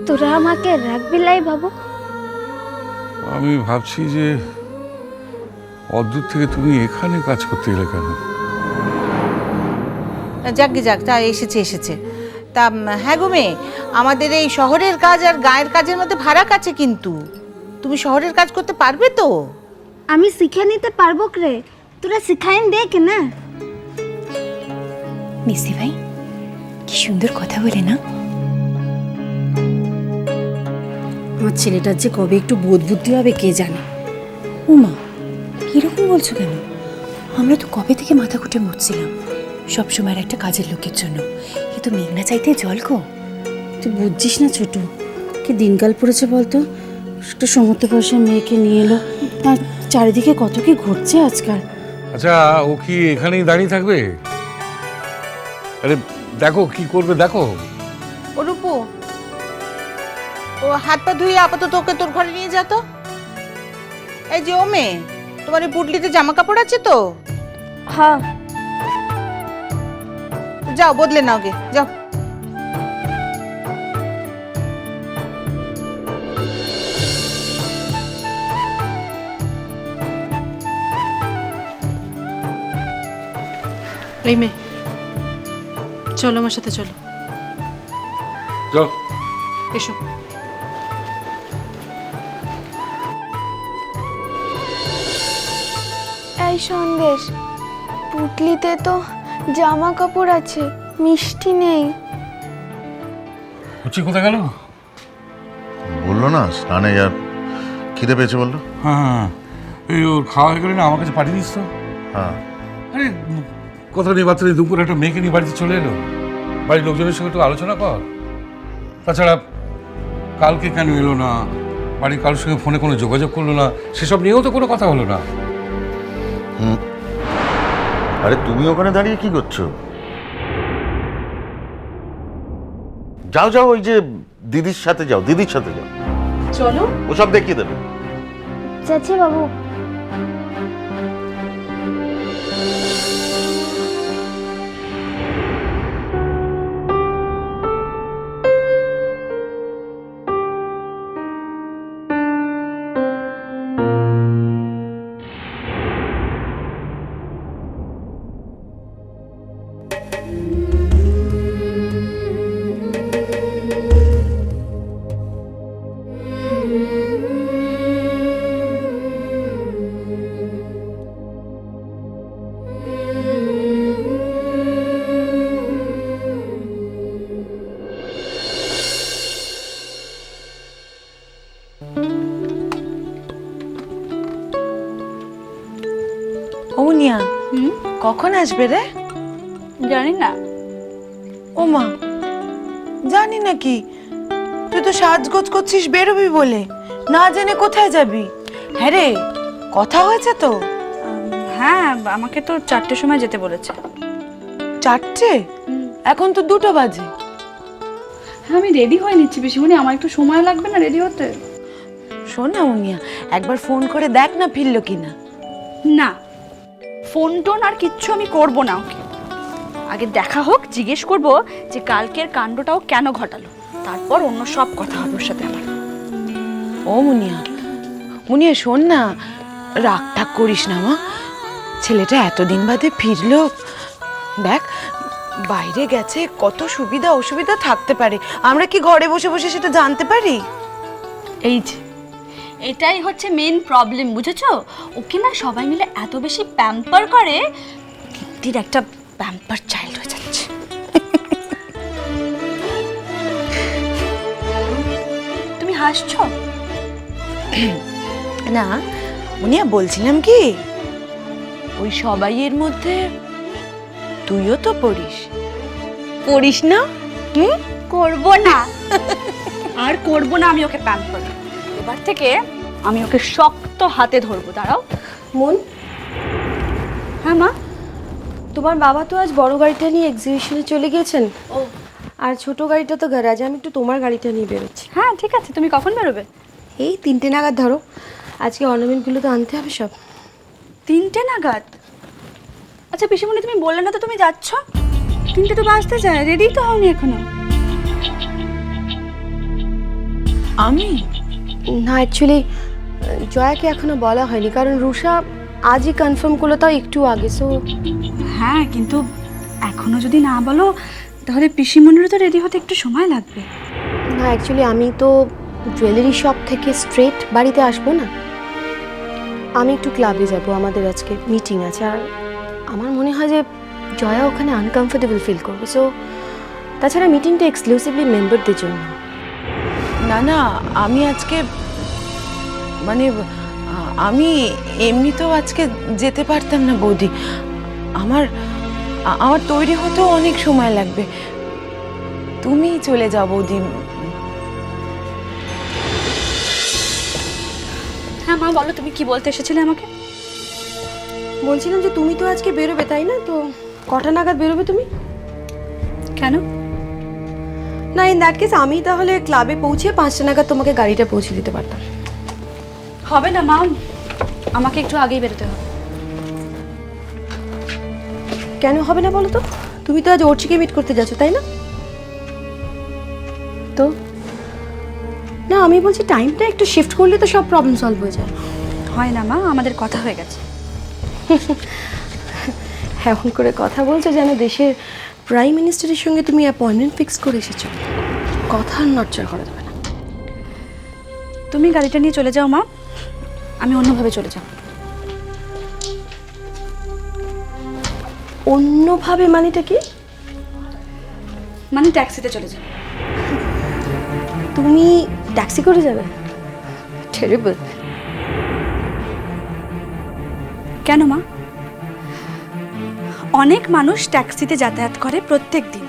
তোরা আমাকে রাখবি লাই বাবু? আমি ভাবছি যে অদূর থেকে তুমি এখানে কাজ করতে এলে কেন? যাক তা এসেছে তা হ্যাঁ গো মেয়ে, আমাদের এই শহরের কাজ আর গায়ের কাজের মধ্যে ফারাক আছে, কিন্তু তুমি শহরের কাজ করতে পারবে তো? আমি শিখে নিতে পারবো রে, তোরা শিখাইন দেখ না। মিসি ভাই কি সুন্দর কথা বলে না। আমার ছেলেটার যে কবে একটু বোধ বুদ্ধি হবে কে জানে। উমা কিরকম বলছো কেন? আমরা তো কবে থেকে মাথা ঘুটে মরছিলাম সবসময় একটা কাজের লোকের জন্য। কিন্তু মেঘনা চাইতে জল গো। তুই বুঝছিস না ছোট, কি দিনকাল পড়েছে বলতো। একটা সমর্থ বয়সের মেয়েকে নিয়ে এলো, আর চারিদিকে কত কি ঘটছে আজকাল। আচ্ছা, ও কি এখানেই দাঁড়িয়ে থাকবে? আরে দেখো কি করবে, দেখো। ও রূপু, ও হাত পা ধুয়ে আপাতত ওকে তোর ঘরে নিয়ে যা তো। এই যে ও মেয়ে, তোমার এই পুটলিতে জামা কাপড় আছে তো? হ্যাঁ। যাও বদলে নাও গে, যাও। এই মেয়ে, চলো আমার সাথে, চলো চল। এসো। এই সন্দেশ, পুটলিতে তো জামা কাপড় আছে, মিষ্টি নেই। হচ্ছে কোথায় গেল? বললো না স্নানে যার খিদে পেয়েছে বললো। হ্যাঁ, এই ওর খাওয়া হয়ে গেলে না আমার কাছে পাঠিয়ে দিস তো। হ্যাঁ, আরে কথা নেই বার্তা নেই, দুপুরে একটা মেয়েকে নিয়ে বাড়িতে চলে এলো। বাড়ির লোকজনের সঙ্গে একটু আলোচনা কর। তাছাড়া কালকে কেন এলো না, বাড়ির কারোর সঙ্গে ফোনে কোনো যোগাযোগ করলো না, সেসব নিয়েও তো কোনো কথা হলো না। আরে তুমি ওখানে দাঁড়িয়ে কি করছো? যাও ওই যে দিদির সাথে যাও, চলো। ওসব দেখিয়ে দেবে। যাচ্ছে বাবু। অমনিয়া, কখন আসবে রে? জানি না। ও মা, জানি নাকি? তুই তো সাজগোজ করছিস বেরোবি বলে, না জেনে কোথায় যাবি? হ্যাঁ রে, কথা হয়েছে তো? হ্যাঁ, আমাকে তো 4টের সময় যেতে বলেছে। 4টে? এখন তো 2টো বাজে। হ্যাঁ, আমি রেডি হয়ে নিচ্ছি পিসিমণি, আমার একটু সময় লাগবে না রেডি হতে? শোন না অমনিয়া, একবার ফোন করে দেখ না ফিরলো কিনা। না, ফোন টোন আর কিচ্ছু আমি করব না ওকে। আগে দেখা হোক, জিজ্ঞেস করব যে কালকের কাণ্ডটাও কেন ঘটালো, তারপর অন্য সব কথা হবে ওর সাথে আমার। ও মুনিয়া শোন না, রাগ ঠাক করিস না মা। ছেলেটা এতদিন বাদে ফিরলো, দেখ বাইরে গেছে, কত সুবিধা অসুবিধা থাকতে পারে, আমরা কি ঘরে বসে বসে সেটা জানতে পারি? এই যে এটাই হচ্ছে মেন প্রবলেম, বুঝেছো? ওকে না সবাই মিলে এত বেশি প্যাম্পার করে, কীর্তির একটা প্যাম্পার চাইল্ড হয়ে যাচ্ছে। তুমি হাসছো? না মুনিয়া, বলছিলাম কি, ওই সবাইয়ের মধ্যে তুইও তো পড়িস না? করব না। আর করব না আমি ওকে প্যাম্পার। এবার থেকে আমি ওকে শক্ত হাতে ধরবো। দাঁড়াও। মন, হ্যাঁ মা? তোমার বাবা তো আজ বড় গাড়িটা নিয়ে এক্সিবিশনে চলে গেছেন, আর ছোট গাড়িটা তো গ্যারাজে। আমি একটু তোমার গাড়িটা নিয়ে বেরোচ্ছি। হ্যাঁ ঠিক আছে, তুমি কখন বেরোবে? এই 3টে নাগাদ ধরো, আজকে অর্নামেন্টগুলো তো আনতে হবে সব। 3টে নাগাদ? আচ্ছা পিসিমণি, তুমি বললে না তো তুমি যাচ্ছ? 3টে তো বাজতে যায়, রেডি তো হওনি এখনো। আমি? না অ্যাকচুয়ালি জয়াকে এখনো বলা হয়নি, কারণ রুষা আজই কনফার্ম করলো, তাও একটু আগে। সো হ্যাঁ, কিন্তু এখনো যদি না বলো তাহলে পিসিমণিরও তো রেডি হতে একটু সময় লাগবে। না অ্যাকচুয়ালি আমি তো জুয়েলারি শপ থেকে স্ট্রেট বাড়িতে আসবো না, আমি একটু ক্লাবে যাব, আমাদের আজকে মিটিং আছে। আর আমার মনে হয় যে জয়া ওখানে আনকমফোর্টেবল ফিল করবে। সো তাছাড়া মিটিংটা এক্সক্লুসিভলি মেম্বারদের জন্য। না না, আমি আজকে মানে আমি এমনিতেও আজকে যেতে পারতাম না বৌদি। আমার আমার তৈরি হতেও অনেক সময় লাগবে। তুমি চলে যাও বৌদি। হ্যাঁ মা, বলো তুমি কি বলতে এসেছিলে আমাকে? বলছিলাম যে তুমি তো আজকে বেরোবে, তাই না? তো কটা নাগাদ বেরোবে তুমি? কেন? না, ইন দ্যাট কেস আমি তাহলে ক্লাবে পৌঁছে 5টা নাগাদ তোমাকে গাড়িটা পৌঁছে দিতে পারতাম। হবে না মা, আমাকে একটু আগেই বেরোতে হবে। কেন হবে না বলো তো? তুমি তো আজ অর্চিকে মিট করতে যাচ্ছ, তাই না? তো না, আমি বলছি টাইমটা একটু শিফট করলে তো সব প্রবলেম সলভ হয়ে যায়। হয় না মা, আমাদের কথা হয়ে গেছে। এমন করে কথা বলছো যেন দেশের প্রাইম মিনিস্টারের সঙ্গে তুমি অ্যাপয়েন্টমেন্ট ফিক্স করে এসেছো। কথা আর নড়চড় করা যাবে না। তুমি গাড়িটা নিয়ে চলে যাও মা, আমি অন্যভাবে চলে যাব। অন্যভাবে মানেটা কি? মানে ট্যাক্সিতে চলে যাও। তুমি ট্যাক্সি করে যাবে? টেরিবল। কেন মা? অনেক মানুষ ট্যাক্সিতে যাতায়াত করে প্রত্যেক দিন,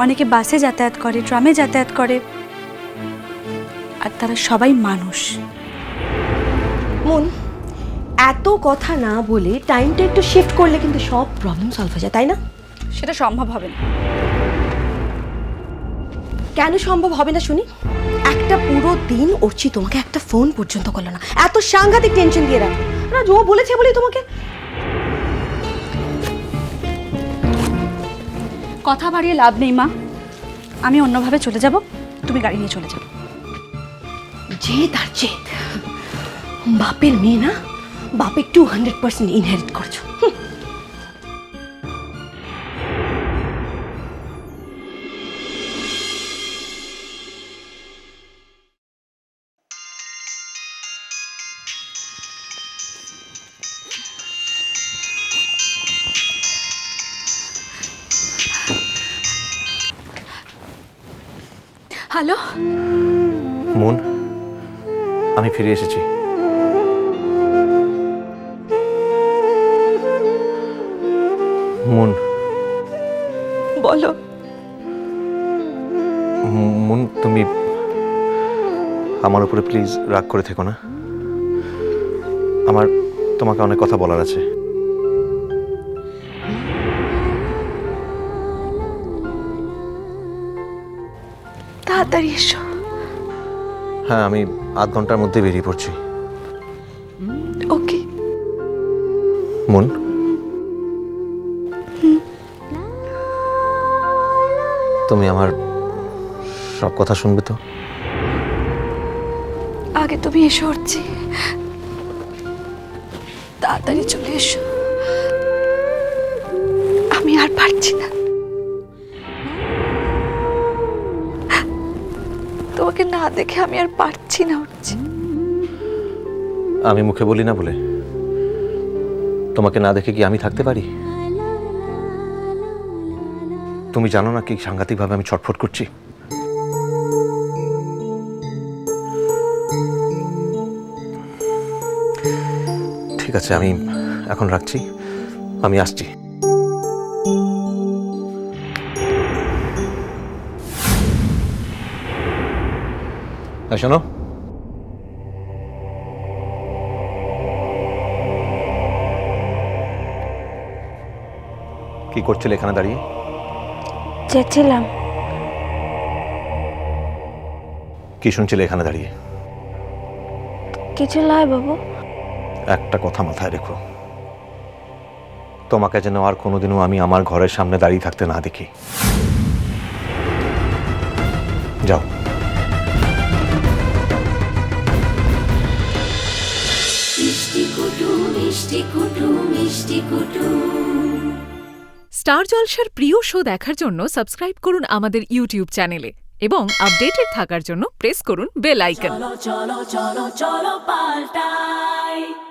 অনেকে বাসে যাতায়াত করে, ট্রামে যাতায়াত করে, আর তারা সবাই মানুষ। মন, এত কথা না বলে টাইমটা একটু শিফট করলে কিন্তু সব প্রবলেম সলভ হয়ে যায়, তাই না? সেটা সম্ভব হবে না। কেন সম্ভব হবে না শুনি? একটা পুরো দিন অর্চি তোমাকে একটা ফোন পর্যন্ত করলো না, এত সাংঘাতিক টেনশন দিয়ে রাখো না। ও বলেছে বলি তোমাকে কথা বাড়িয়ে লাভ নেই মা, আমি অন্যভাবে চলে যাব, তুমি গাড়ি নিয়ে চলে যাও। জেদ আর জেদ। বাপের মেয়ে না, বাপের 200% ইনহেরিট করছো। হ্যালো মন, আমি ফিরে এসেছি। মন, বলো। মন, তুমি আমার উপরে প্লিজ রাগ করে থেকো না। আমার তোমাকে অনেক কথা বলার আছে। তাড়াতাড়ি এসো। হ্যাঁ, আমি আধ ঘন্টার মধ্যে বেরিয়ে পড়ছি। ওকে। মন, তুমি আমার সব কথা শুনবে তো? আগে তুমি এসো অর্চি, তাড়াতাড়ি চলে এসো। আমি আর পারছি না, তোমাকে না দেখে আমি আর পারছি না অর্চি। আমি মুখে বলি না বলে তোমাকে না দেখে কি আমি থাকতে পারি? তুমি জানো না কি সাংঘাতিকভাবে আমি ছটফট করছি। ঠিক আছে, আমি এখন রাখছি, আমি আসছি। শোনো, কি করছিলে এখানে দাঁড়িয়ে? চেয়েছিলাম। কি শুনছিলে এখানে দাঁড়িয়ে? কিছু নয় বাবু। একটা কথা মাথায় রেখো, তোমাকে যেন আর কোনোদিনও আমি আমার ঘরের সামনে দাঁড়িয়ে থাকতে না দেখি। যাও। স্টার জলসার প্রিয় শো দেখার জন্য সাবস্ক্রাইব করুন আমাদের ইউটিউব চ্যানেলে এবং আপডেটেড থাকার জন্য প্রেস করুন বেল আইকন। চলো চলো চলো চলো পাল্টাই।